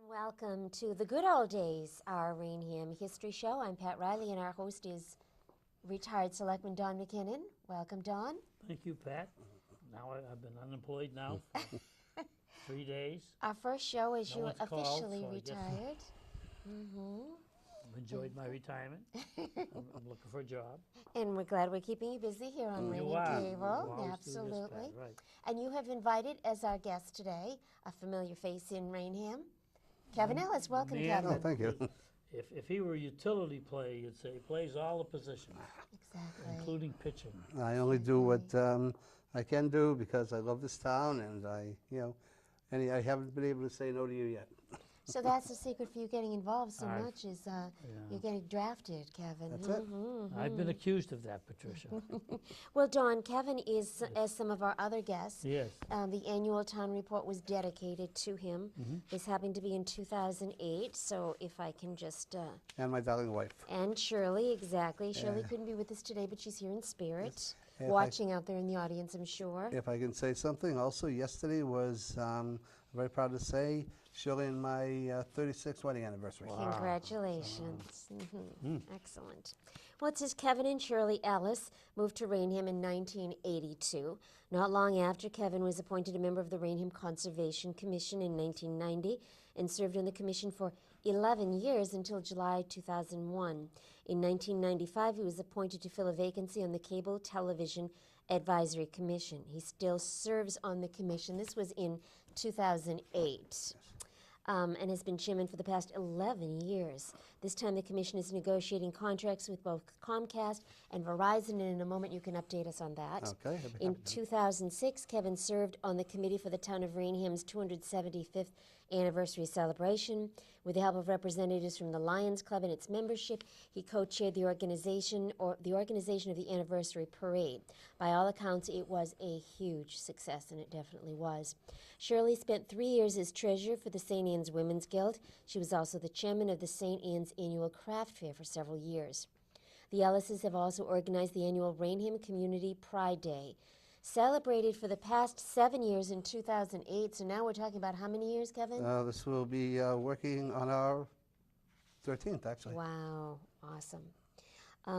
Welcome to the good old days, our Raynham history show. I'm Pat Riley, and our host is retired Selectman Don McKinnon. Welcome, Don. Thank you, Pat. Now I've been unemployed now for 3 days. Our first show is No you one's called, officially so I guess retired. Mm-hmm. I've enjoyed my retirement. I'm looking for a job. And we're glad we're keeping you busy here on You Raynham are. Cable. You always do this, Absolutely. Pat, right. And you have invited as our guest today a familiar face in Raynham, Kevin Ellis. Welcome, Man, Kevin. Oh, thank you. If he were a utility player, you'd say he plays all the positions, Exactly. including pitching. I only do what I can do because I love this town, and I haven't been able to say no to you yet. So that's the secret for you getting involved so I've- much is you're getting drafted, Kevin. That's it. I've been accused of that, Patricia. Well, Don, Kevin is, as some of our other guests, Yes. the annual town report was dedicated to him. This happened to be in 2008, so if I can just, And my darling wife. and Shirley, exactly. Shirley Yeah. couldn't be with us today, but she's here in spirit, If I- watching out there in the audience, I'm sure. If I can say something, also yesterday was, very proud to say, Shirley and my 36th wedding anniversary. Wow. Congratulations. Excellent. Well, it says Kevin and Shirley Ellis moved to Raynham in 1982. Not long after, Kevin was appointed a member of the Raynham Conservation Commission in 1990 and served on the commission for 11 years until July 2001. In 1995, he was appointed to fill a vacancy on the Cable Television Advisory Commission. He still serves on the commission. This was in 2008. And has been chairman for the past 11 years. This time the commission is negotiating contracts with both Comcast and Verizon, and in a moment you can update us on that. Okay, I'd be In happy to. 2006, Kevin served on the committee for the town of Raynham's 275th anniversary celebration. With the help of representatives from the Lions Club and its membership, he co-chaired the organization of the anniversary parade. By all accounts, it was a huge success, and it definitely was. Shirley spent 3 years as treasurer for the St. Anne's Women's Guild. She was also the chairman of the St. Anne's Annual Craft Fair for several years. The Ellises have also organized the annual Raynham Community Pride Day, celebrated for the past 7 years in 2008. So now we're talking about how many years, Kevin? This will be working on our 13th, actually. Wow, awesome.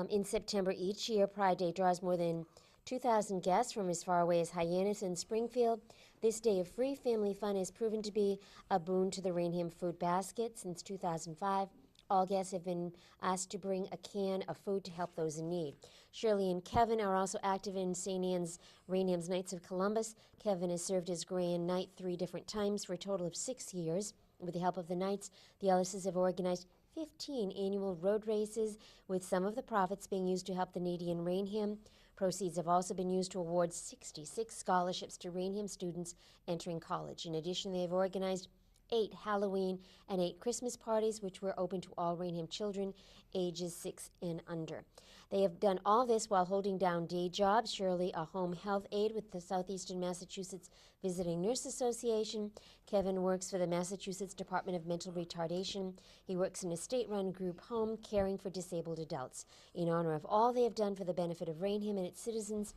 In September each year, Pride Day draws more than 2,000 guests from as far away as Hyannis and Springfield. This day of free family fun has proven to be a boon to the Raynham food basket. Since 2005, all guests have been asked to bring a can of food to help those in need. Shirley and Kevin are also active in St. Anne's Raynham's Knights of Columbus. Kevin has served as Grand Knight 3 different times for a total of 6 years. With the help of the Knights, the Ellises have organized 15 annual road races, with some of the profits being used to help the needy in Raynham. Proceeds have also been used to award 66 scholarships to Raynham students entering college. In addition, they have organized 8 Halloween and 8 Christmas parties, which were open to all Raynham children ages 6 and under. They have done all this while holding down day jobs. Shirley, a home health aide with the Southeastern Massachusetts Visiting Nurse Association. Kevin works for the Massachusetts Department of Mental Retardation. He works in a state-run group home caring for disabled adults. In honor of all they have done for the benefit of Raynham and its citizens,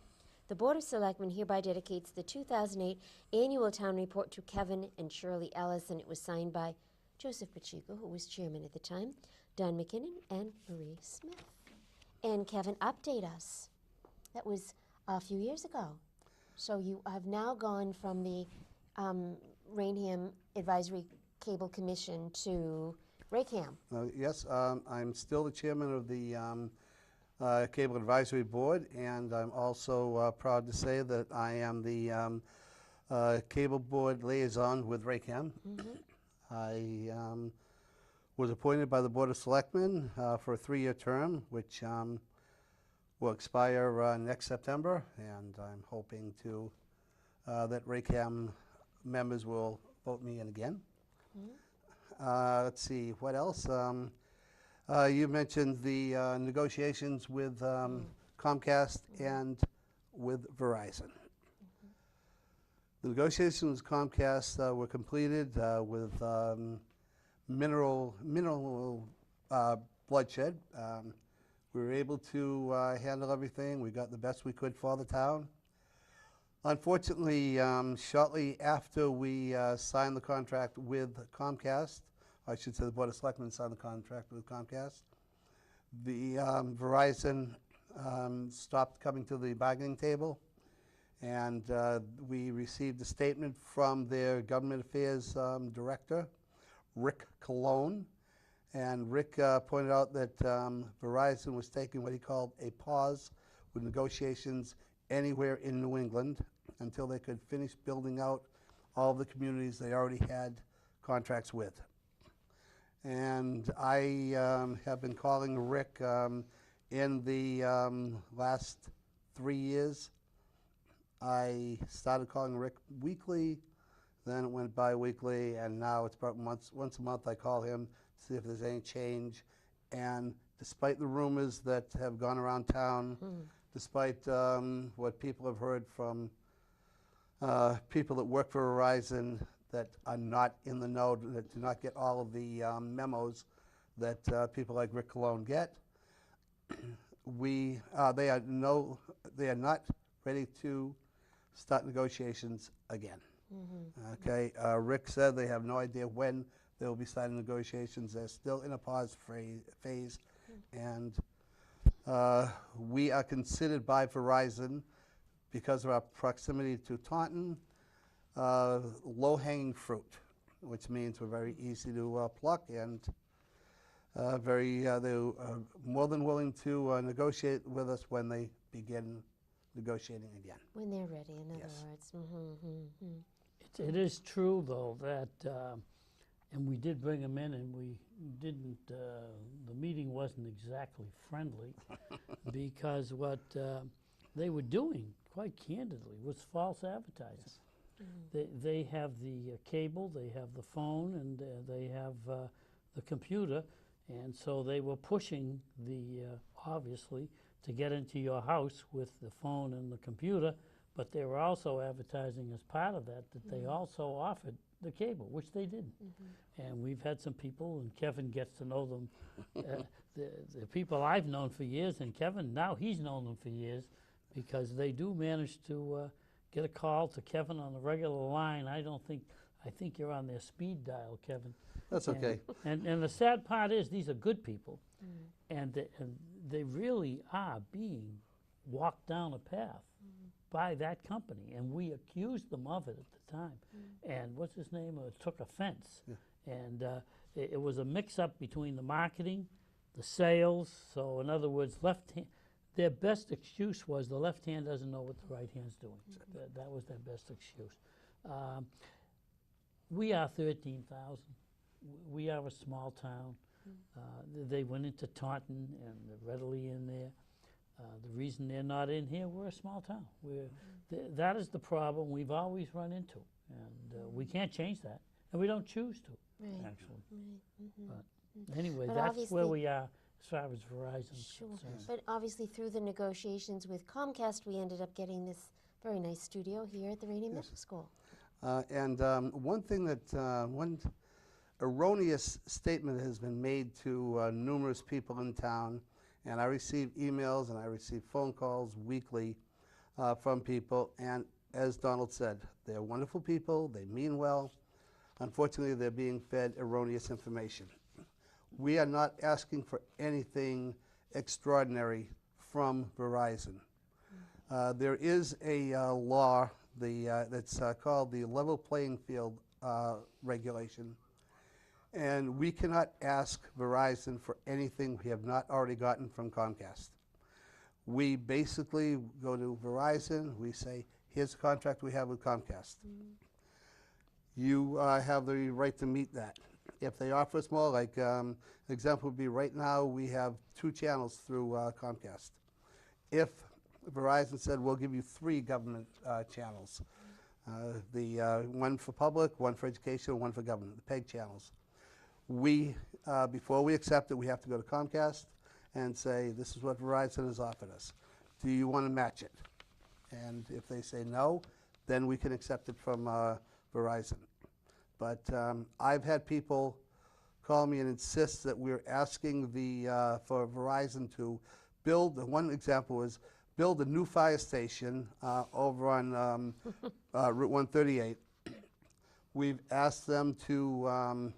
the Board of Selectmen hereby dedicates the 2008 annual town report to Kevin and Shirley Ellis, and it was signed by Joseph Pacheco, who was chairman at the time, Don McKinnon, and Marie Smith. And Kevin, update us. That was a few years ago. So you have now gone from the Raynham Advisory Cable Commission to Raynham. Yes, I'm still the chairman of the Cable Advisory Board, and I'm also proud to say that I am the Cable Board liaison with Raynham. I was appointed by the Board of Selectmen for a 3-year term, which will expire next September, and I'm hoping to that Raynham members will vote me in again. Let's see, what else? You mentioned the negotiations with Comcast and with Verizon. The negotiations with Comcast were completed with minimal bloodshed. We were able to handle everything. We got the best we could for the town. Unfortunately, shortly after we signed the contract with Comcast, I should say the Board of Selectmen signed the contract with Comcast. The Verizon stopped coming to the bargaining table, and we received a statement from their government affairs director, Rick Cologne. And Rick pointed out that Verizon was taking what he called a pause with negotiations anywhere in New England until they could finish building out all the communities they already had contracts with. And I have been calling Rick in the last 3 years. I started calling Rick weekly, then it went bi-weekly, and now it's about once a month I call him to see if there's any change. And despite the rumors that have gone around town, despite what people have heard from people that work for Verizon that are not in the know, that do not get all of the memos that people like Rick Cologne get, they are not ready to start negotiations again. Okay, Rick said they have no idea when they will be starting negotiations. They're still in a pause phase, and we are considered by Verizon, because of our proximity to Taunton, low-hanging fruit, which means we're very easy to pluck, and they're more than willing to negotiate with us when they begin negotiating again. When they're ready, in other Yes. words. It is true, though, that, and we did bring him in, and we didn't, the meeting wasn't exactly friendly, because what they were doing, quite candidly, was false advertising. They have the cable, they have the phone, and they have the computer, and so they were pushing obviously, to get into your house with the phone and the computer, but they were also advertising as part of that they also offered the cable, which they didn't. And we've had some people, and Kevin gets to know them, the people I've known for years, and Kevin, now he's known them for years, because they do manage to get a call to Kevin on the regular line. I think you're on their speed dial, Kevin. That's okay. And the sad part is, these are good people, and they really are being walked down a path by that company, and we accused them of it at the time. And what's his name? Took offense. And it was a mix-up between the marketing, the sales. So in other words, their best excuse was the left hand doesn't know what the right hand's doing. That was their best excuse. We are 13,000. We are a small town. They went into Taunton, and they're readily in there. The reason they're not in here, we're a small town. That is the problem we've always run into, and we can't change that, and we don't choose to, actually. But anyway, But that's where obviously- we are as far as Verizon's Sure. concerned. But obviously, through the negotiations with Comcast, we ended up getting this very nice studio here at the Raynham Middle School. And one thing that, one erroneous statement has been made to numerous people in town, and I receive emails and I receive phone calls weekly from people, and as Donald said, they're wonderful people, they mean well. Unfortunately, they're being fed erroneous information. We are not asking for anything extraordinary from Verizon. There is a law that's called the Level Playing Field regulation, and we cannot ask Verizon for anything we have not already gotten from Comcast. We basically go to Verizon, we say, here's the contract we have with Comcast. You have the right to meet that. If they offer us more, like an example would be right now we have 2 channels through Comcast. If Verizon said, we'll give you 3 government channels, the one for public, one for education, one for government, the PEG channels. Before we accept it, we have to go to Comcast and say, this is what Verizon has offered us. Do you want to match it? And if they say no, then we can accept it from Verizon. But I've had people call me and insist that we're asking for Verizon to build, one example was build a new fire station over on Route 138. We've asked them to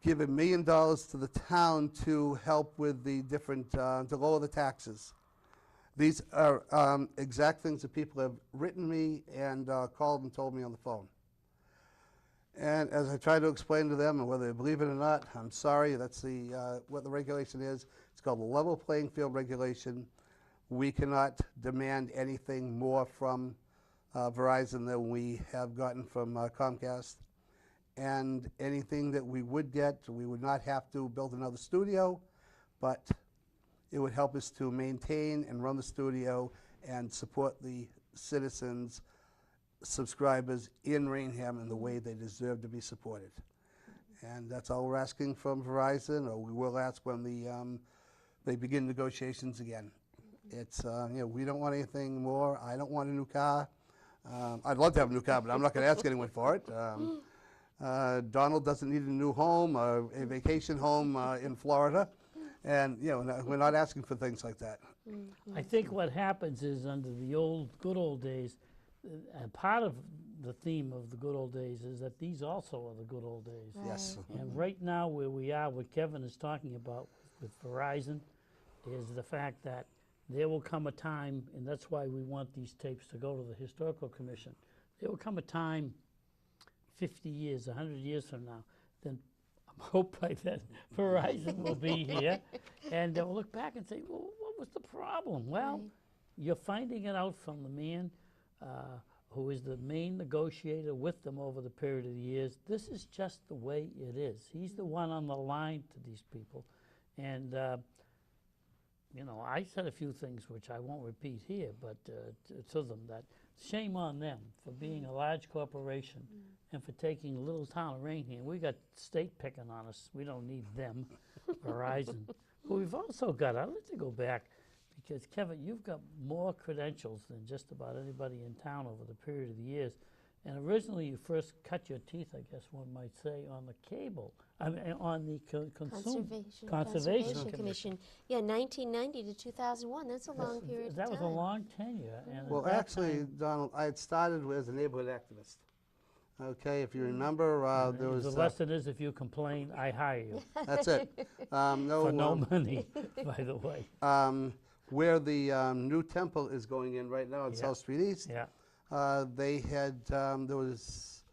give $1 million to the town to help with the different, to lower the taxes. These are exact things that people have written me and called and told me on the phone. And as I try to explain to them, and whether they believe it or not, I'm sorry, that's what the regulation is. It's called the level playing field regulation. We cannot demand anything more from Verizon than we have gotten from Comcast. And anything that we would get, we would not have to build another studio, but it would help us to maintain and run the studio and support the citizens, subscribers in Raynham in the way they deserve to be supported. And that's all we're asking from Verizon, or we will ask when they begin negotiations again. It's, we don't want anything more. I don't want a new car. I'd love to have a new car, but I'm not going to ask anyone for it. Donald doesn't need a new home, a vacation home in Florida. And, we're not asking for things like that. I think what happens is under the good old days, and part of the theme of the good old days is that these also are the good old days. Right. Yes. And right now where we are, what Kevin is talking about with Verizon is the fact that there will come a time, and that's why we want these tapes to go to the Historical Commission. There will come a time 50 years, 100 years from now, then I hope by then Verizon will be here, and they'll look back and say, well, what was the problem? Well, Right. you're finding it out from the man who is the main negotiator with them over the period of the years. This is just the way it is. He's the one on the line to these people. And, I said a few things which I won't repeat here, but to them that shame on them for being a large corporation and for taking a little town of Raynham. We got state picking on us. We don't need them, Verizon. But we've also got, I'd like to go back, because Kevin, you've got more credentials than just about anybody in town over the period of the years. And originally you first cut your teeth, I guess one might say, on the cable, on the Conservation Commission. Yeah, 1990 to 2001. That's a long period of time. That was a long tenure. And Well, at that actually, time, Donald, I had started as a neighborhood activist. Okay, if you remember, there was... the lesson is if you complain, I hire you. That's it. For no money, by the way. Where the new temple is going in right now on Yeah. South Street East, Yeah. they had, there was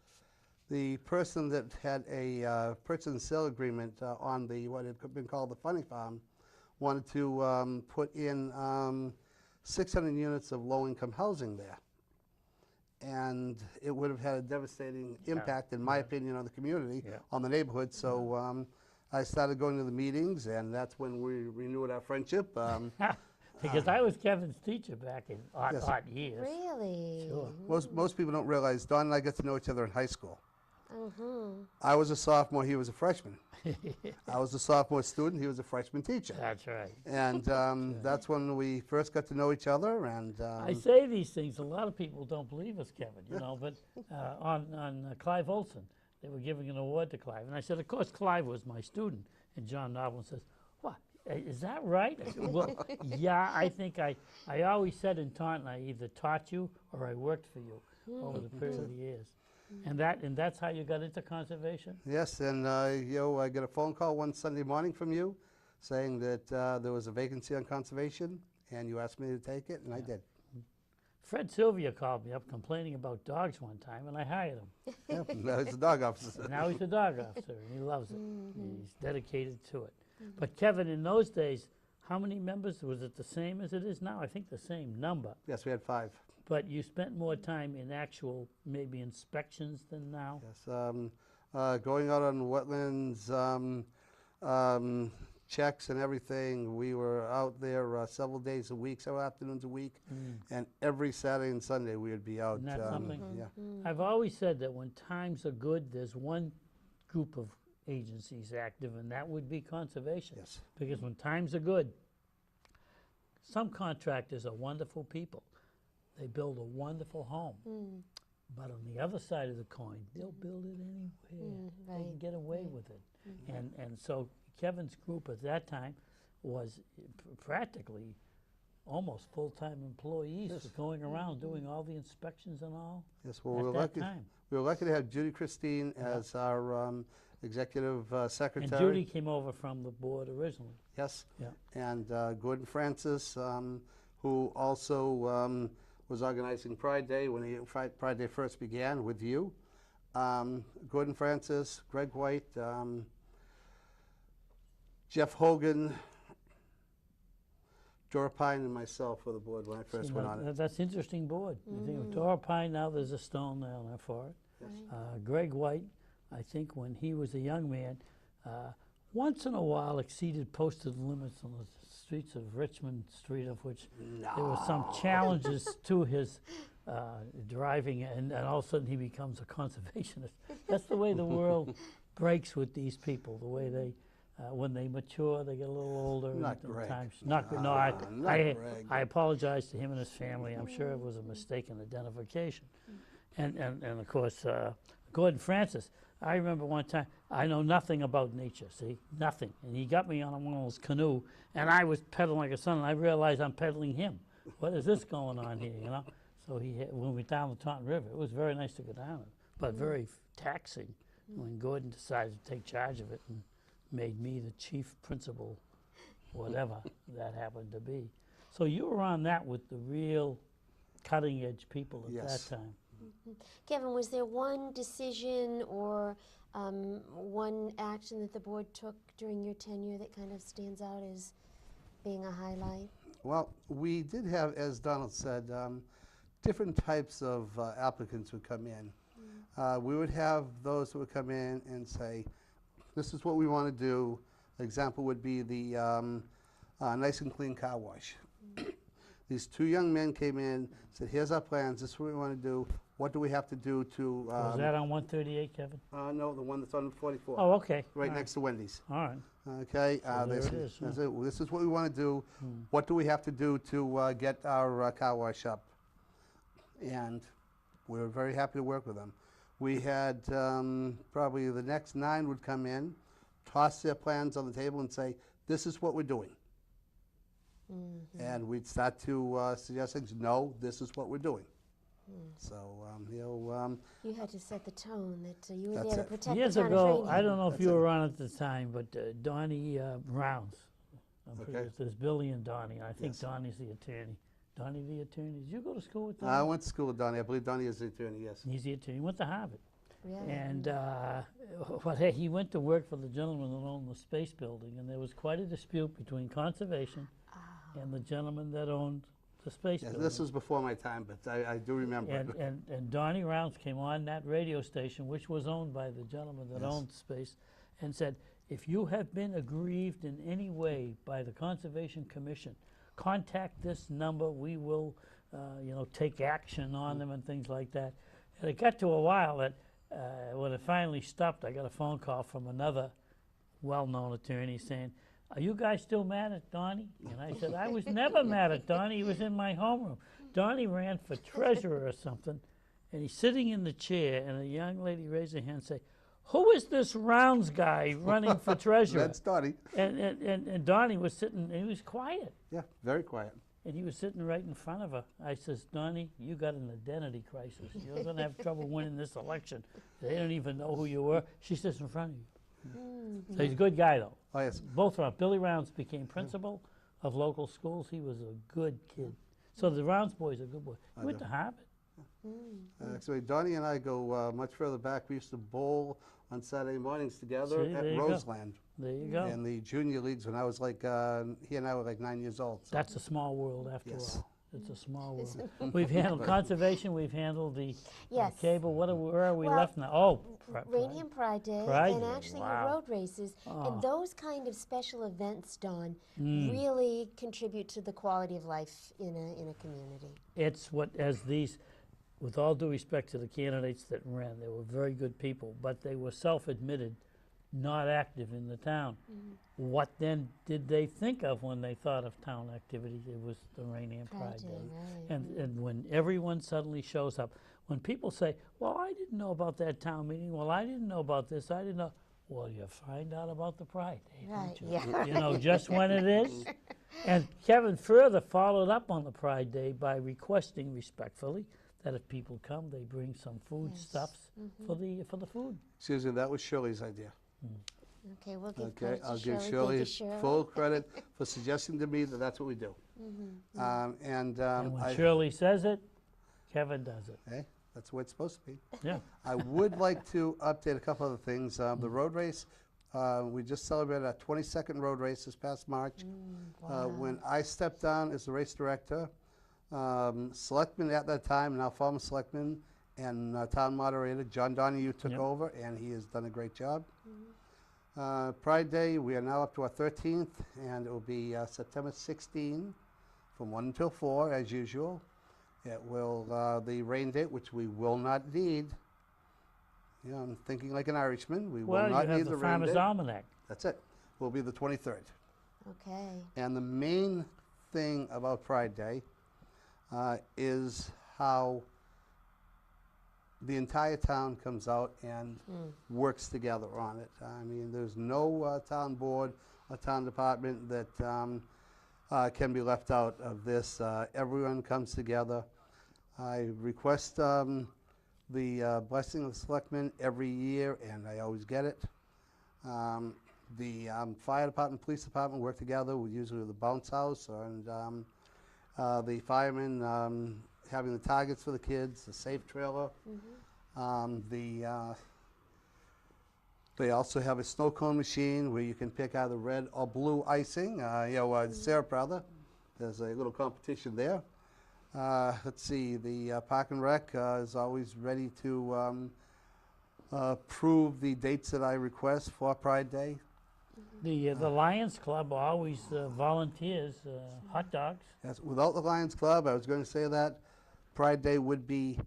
the person that had a purchase and sale agreement on what had been called the Funny Farm, wanted to put in 600 units of low-income housing there. And it would have had a devastating impact, in my opinion, on the community, Yeah. on the neighborhood. So I started going to the meetings, and that's when we renewed our friendship. Because I was Kevin's teacher back in Yes. odd years. Really? Sure. Most people don't realize Don and I got to know each other in high school. Mm-hmm. I was a sophomore, he was a freshman. I was a sophomore student, he was a freshman teacher. That's right. And that's when we first got to know each other. And I say these things, a lot of people don't believe us, Kevin, but on Clive Olson, they were giving an award to Clive. And I said, of course, Clive was my student. And John Noblin says, what, is that right? I said, well, yeah, I think I always said in Taunton, I either taught you or I worked for you over the period of years. And that's how you got into conservation? yes, and I got a phone call one Sunday morning from you saying that there was a vacancy on conservation, and you asked me to take it, and I did. Fred Sylvia called me up complaining about dogs one time, and I hired him. Yeah, now he's a dog officer. Now he's a dog officer, and he loves it. He's dedicated to it. But Kevin, in those days, how many members? Was it the same as it is now? I think the same number. Yes, we had 5. But you spent more time in actual, maybe inspections than now? Yes, going out on wetlands, checks and everything. We were out there several days a week, several afternoons a week, and every Saturday and Sunday we would be out. Isn't that something? Yeah. I've always said that when times are good, there's one group of agencies active, and that would be conservation. Yes. Because when times are good, some contractors are wonderful people. They build a wonderful home. But on the other side of the coin, they'll build it anywhere. They can Right. get away with it. And so Kevin's group at that time was practically almost full-time employees Yes. for going around doing all the inspections and all Yes, well, at that time. we were lucky to have Judy Christine as our executive And secretary. Judy came over from the board originally. Yes. Yeah. And Gordon Francis, who also was organizing Pride Day when Pride Day first began with you. Gordon Francis, Greg White, Jeff Hogan, Dora Pine, and myself were the board when I first went on it. That's interesting board. You think of Dora Pine, now there's a stone down there for it. Yes. Greg White, I think when he was a young man, once in a while exceeded posted limits on the streets of Richmond Street, of which there were some challenges to his driving, and all of a sudden he becomes a conservationist. That's the way the world breaks with these people, the way they, when they mature, they get a little older. Not and Greg. times, not Greg. No, not Greg. I apologize to him and his family. I'm sure it was a mistaken identification. And of course, Gordon Francis, I remember one time, I know nothing about nature, see, nothing. And he got me on one of those canoe, and I was pedaling like a son, and I realized I'm pedaling him. What is this going on here, you know? So when we went down the Taunton River, it was very nice to go down it, but very taxing when Gordon decided to take charge of it and made me the chief principal, whatever that happened to be. So you were on that with the real cutting edge people at Yes. that time. Kevin, was there one decision or one action that the board took during your tenure that kind of stands out as being a highlight? Well, we did have, as Donald said, different types of applicants would come in. We would have those who would come in and say, this is what we want to do. An example would be the nice and clean car wash. These two young men came in, said, here's our plans, this is what we want to do. What do we have to do to... Was that on 138, Kevin? No, the one that's on 44. Oh, okay. Right All next to Wendy's. All right. Okay, So they there it said, is, huh? this is what we want to do. What do we have to do to get our car wash up? And we were very happy to work with them. We had probably the next 9 would come in, toss their plans on the table and say, this is what we're doing. And we'd start to suggest things, no, this is what we're doing. So, You had to set the tone that you were That's there to it. protect Years the town ago, of I Raynham. don't know if That's you it. were on at the time, but Donnie Rounds. Okay. There's Billy and Donnie. I think Yes. Donnie's the attorney. Donnie the attorney. Did you go to school with I Donnie? went to school with Donnie. I believe Donnie is the attorney, yes. He's the attorney. He went to Harvard. Really? And he went to work for the gentleman that owned the space building, and there was quite a dispute between conservation and the gentleman that owned the space Yes, building. this was before my time, but I do remember. And Donnie Rounds came on that radio station, which was owned by the gentleman that Yes. owned space, and said, if you have been aggrieved in any way by the Conservation Commission, contact this number. We will, take action on them and things like that. And it got to a while that when it finally stopped, I got a phone call from another well-known attorney saying, are you guys still mad at Donnie? And I said, I was never mad at Donnie. He was in my homeroom. Donnie ran for treasurer or something, and he's sitting in the chair, and a young lady raised her hand and say, who is this Rounds guy running for treasurer? That's Donnie. And Donnie was sitting, and he was quiet, Yeah, very quiet. and he was sitting right in front of her. I says, Donnie, you got an identity crisis. You're going to have trouble winning this election. They don't even know who you were. She sits in front of you. So he's a good guy, though. Oh, yes. Both Rounds. Billy Rounds became principal of local schools. He was a good kid. So the Rounds boy's a good boy. He went to Harvard. Actually, Donnie and I go much further back. We used to bowl on Saturday mornings together See, at there you go. Roseland There you go. in the junior leagues when I was like, he and I were like 9 years old. So. That's a small world after Yes. all. It's a small world. We've handled conservation. We've handled the Yes. cable. Where are we Well, left now? Oh, Raynham Pride Day, Pride and Day, actually wow. your road races. Oh. And those kind of special events, Don, Mm. really contribute to the quality of life in a community. It's what, as these, with all due respect to the candidates that ran, they were very good people, but they were self-admitted, not active in the town. What then did they think of when they thought of town activity? It was the Raynham Pride Day. Right. And when everyone suddenly shows up, when people say, well, I didn't know about that town meeting, well, I didn't know about this, I didn't know. Well, you find out about the Pride Day, Right, don't you? yeah. You know just when it is. And Kevin further followed up on the Pride Day by requesting respectfully that if people come, they bring some foodstuffs for the food. Excuse me, that was Shirley's idea. Okay, we'll give Okay, credit to I'll Shirley. give Thank Shirley you, Shirley. full credit for suggesting to me that that's what we do. And when I, Shirley says it, Kevin does it. hey, that's the way it's supposed to be. Yeah. I would like to update a couple other things. The road race, we just celebrated our 22nd road race this past March. When I stepped down as the race director, selectman at that time, now former selectman, and town moderator, John Donahue took over, and he has done a great job. Pride Day, we are now up to our 13th, and it will be September 16 from 1 until 4, as usual. It will, the rain date, which we will not need. You know, I'm thinking like an Irishman. We Well, will you not have need the the rain Farmer's date. Almanac. That's it. Will be the 23rd. Okay. And the main thing about Pride Day is how the entire town comes out and works together on it. I mean, there's no town board or town department that can be left out of this. Everyone comes together. I request the blessing of the selectmen every year, and I always get it. The fire department, police department work together, usually with the bounce house, and the firemen having the targets for the kids, the safe trailer. They also have a snow cone machine where you can pick either red or blue icing. Syrup rather. There's a little competition there. Let's see, the Park and Rec is always ready to approve the dates that I request for Pride Day. The Lions Club always volunteers hot dogs. Yes, without the Lions Club, I was going to say that Pride Day would be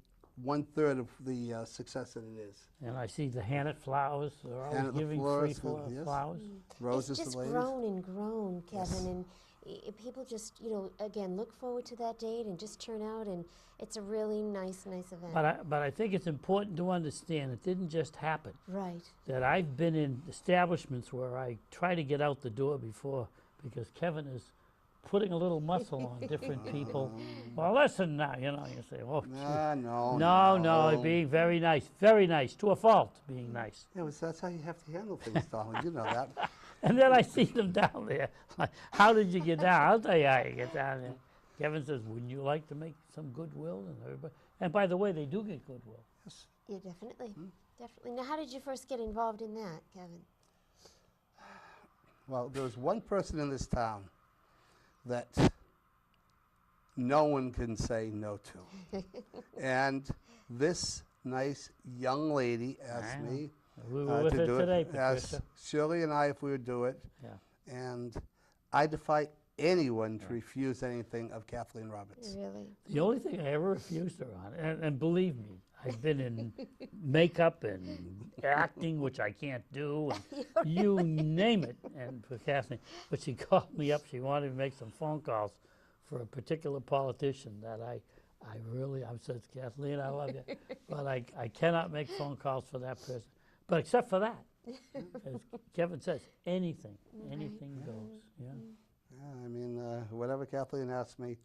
1/3 of the success that it is. And I see the Hannett flowers are always Hannett the giving florist, free yes. flowers. Roses It's for just ladies. grown and grown, Kevin, Yes. and people just, again, look forward to that date and just turn out, and it's a really nice event. But I think it's important to understand it didn't just happen. Right. That I've been in establishments where I try to get out the door before because Kevin is putting a little muscle on different people. Well, listen now, you say, oh, No. being very nice, to a fault, being nice. Yeah, well, that's how you have to handle things, Donald. You know that. And then I see them down there. Like, how did you get down? I'll tell you how you get down there. Kevin says, wouldn't you like to make some goodwill? And everybody, and by the way, they do get goodwill. Yes. Yeah, definitely. Definitely. Now, how did you first get involved in that, Kevin? Well, there was one person in this town that no one can say no to. And this nice young lady asked I know. me We were with to her do today, it. Patricia. Asked Shirley and I if we would do it. Yeah. And I defy anyone to refuse anything of Kathleen Roberts. Really? The only thing I ever refused her on, and believe me, I've been in makeup and acting, which I can't do, and you name it, and for Kathleen. But she called me up. She wanted to make some phone calls for a particular politician that I said, Kathleen, I love you, but I cannot make phone calls for that person. But except for that, as Kevin says, anything goes. Yeah. Yeah, I mean, whatever Kathleen asked me.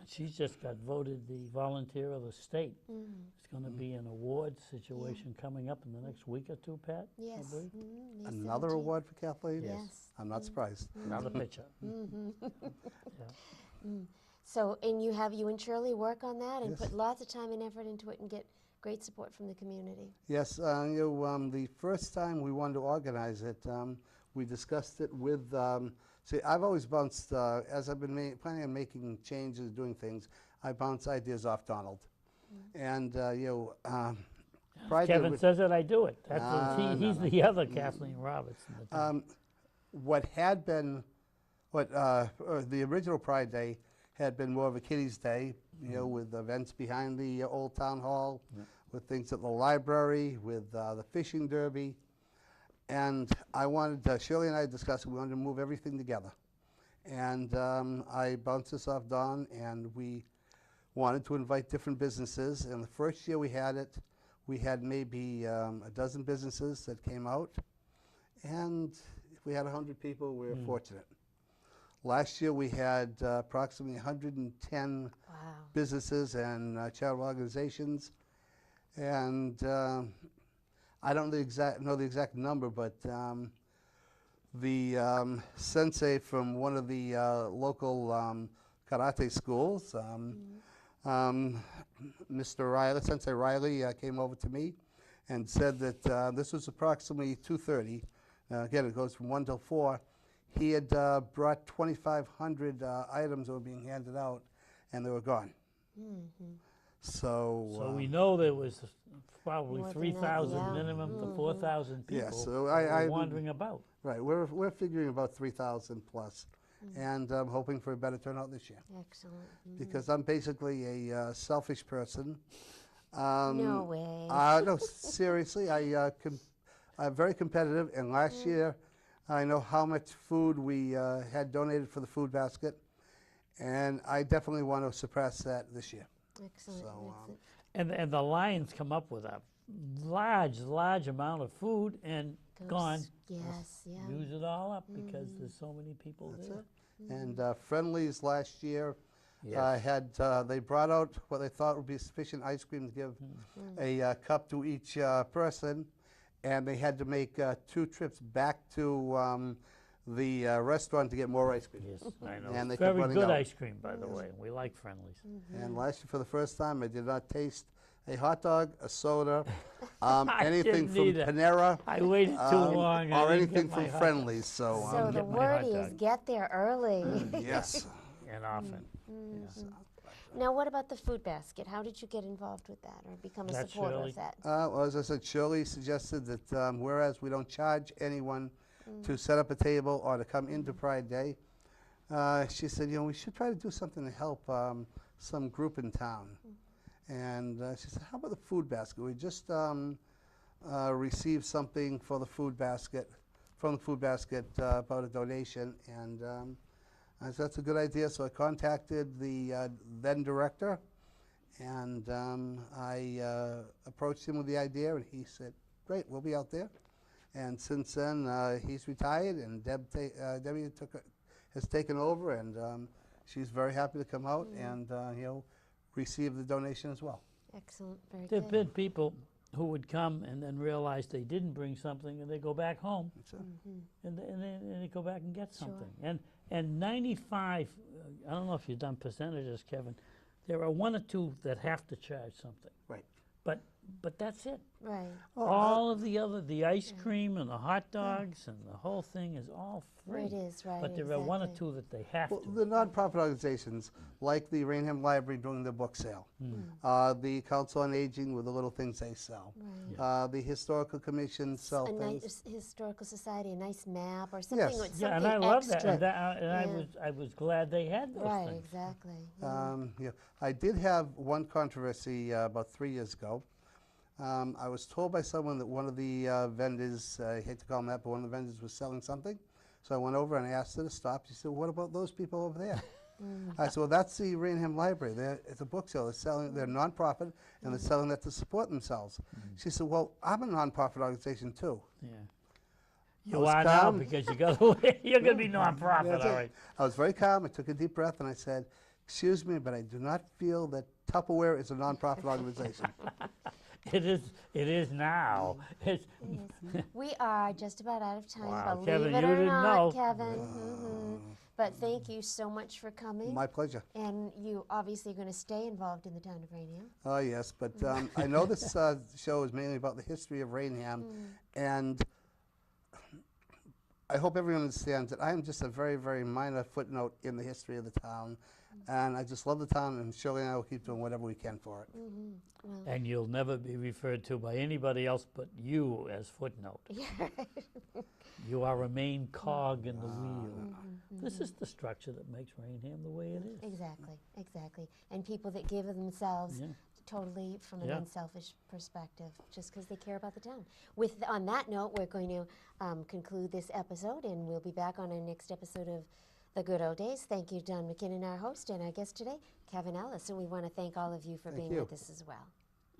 She's just got voted the volunteer of the state. It's going to be an award situation coming up in the next week or two, Pat. I Yes. believe. May Another 17th. award for Kathleen? Yes. I'm not surprised. Another picture. So, and you and Shirley work on that and Yes. put lots of time and effort into it and get great support from the community. Yes, the first time we wanted to organize it, we discussed it with, see, I've always bounced, as I've been planning on making changes, doing things, I bounce ideas off Donald. And, Pride Day Kevin would- says that I do it. That's No, he's no. the other Kathleen Roberts. In the town. what had been, the original Pride Day had been more of a kiddies' day, with events behind the old town hall, with things at the library, with the fishing derby. And I wanted, Shirley and I discussed, we wanted to move everything together. And I bounced this off Don, and we wanted to invite different businesses. And the first year we had it, we had maybe a dozen businesses that came out. And if we had 100 people, we were fortunate. Last year, we had approximately 110 Wow. businesses and charitable organizations. And I don't know the exact number, but the sensei from one of the local karate schools, Mr. Riley, Sensei Riley, came over to me and said that this was approximately 2:30. Again, it goes from 1 till 4. He had brought 2,500 items that were being handed out, and they were gone. So we know there was probably More than that, 3,000 yeah. minimum to 4,000 people Yeah, so that I were wandering about. Right, we're figuring about 3,000 plus, and I'm hoping for a better turnout this year Excellent. because I'm basically a selfish person. No way. No, seriously, I'm very competitive, and last year I know how much food we had donated for the food basket, and I definitely want to surpass that this year. Excellent. So, excellent. And the Lions come up with a large amount of food and gone. Yes, yeah. Use it all up because there's so many people That's there. it. And Friendlies last year Yes. they brought out what they thought would be sufficient ice cream to give a cup to each person, and they had to make 2 trips back to the restaurant to get more ice cream. Yes, I know. And they kept Very running good out. ice cream, by the way. We like Friendlies. And last year, for the first time, I did not taste a hot dog, a soda, anything didn't from either. Panera, I waited too long. I or didn't anything get my from hot dog. Friendlies. So, So the get my word hot is dog. get there early. yes. And often. Yes. Now, what about the food basket? How did you get involved with that or become a That's supporter Shirley. of that? Well, as I said, Shirley suggested that whereas we don't charge anyone to set up a table or to come into Pride Day, she said, we should try to do something to help some group in town. And she said, how about the food basket? We just received something for the food basket, from the food basket about a donation. And I said, that's a good idea. So I contacted the then director, and I approached him with the idea, and he said, great, we'll be out there. And since then, he's retired, and Debbie has taken over, and she's very happy to come out and receive the donation as well. Excellent. Very There have good. been people who would come and then realize they didn't bring something, and they go back home, So, and they go back and get Sure. something. And 95, I don't know if you've done percentages, Kevin, there are 1 or 2 that have to charge something. Right. But that's it. Right. All of the ice cream and the hot dogs and the whole thing is all free. It is, right. But there are 1 or exactly. 2 that they have Well, to. the nonprofit organizations, like the Raynham Library doing the book sale, the Council on Aging with the little things they sell, Right. the Historical Commission sell A things. nice historical society, a nice map or something Yes. with Yeah, something and I love extra. that. And Yeah. I was glad they had those Right, things. exactly. I did have one controversy about 3 years ago. I was told by someone that one of the vendors, I hate to call them that, but one of the vendors was selling something. So I went over and asked her to stop. She said, what about those people over there? I said, well, that's the Raynham Library. It's a book sale. They're nonprofit, and they're selling that to support themselves. She said, well, I'm a nonprofit organization, too. Yeah. I You was are now calm. because you're going to be nonprofit, That's all it. right. I was very calm. I took a deep breath, and I said, excuse me, but I do not feel that Tupperware is a nonprofit organization. It is now. It's, We are just about out of time, Wow, believe Kevin, it you or didn't not, know. Kevin. But thank you so much for coming. My pleasure. And you obviously are going to stay involved in the town of Raynham. Oh, yes, but I know this show is mainly about the history of Raynham, and I hope everyone understands that I am just a very, very minor footnote in the history of the town, and I just love the town, and Shirley and I will keep doing whatever we can for it. and you'll never be referred to by anybody else but you as footnote. You are a main cog in the wheel. This is the structure that makes Raynham the way it is. Exactly, exactly. And people that give of themselves Yeah. totally from an Yeah. unselfish perspective, just because they care about the town. On that note, we're going to conclude this episode, and we'll be back on our next episode of The Good Old Days. Thank you, Don McKinnon, our host, and our guest today, Kevin Ellis. And we want to thank all of you for being you. with us as well.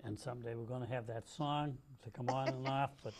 And someday we're going to have that song to come on and off, but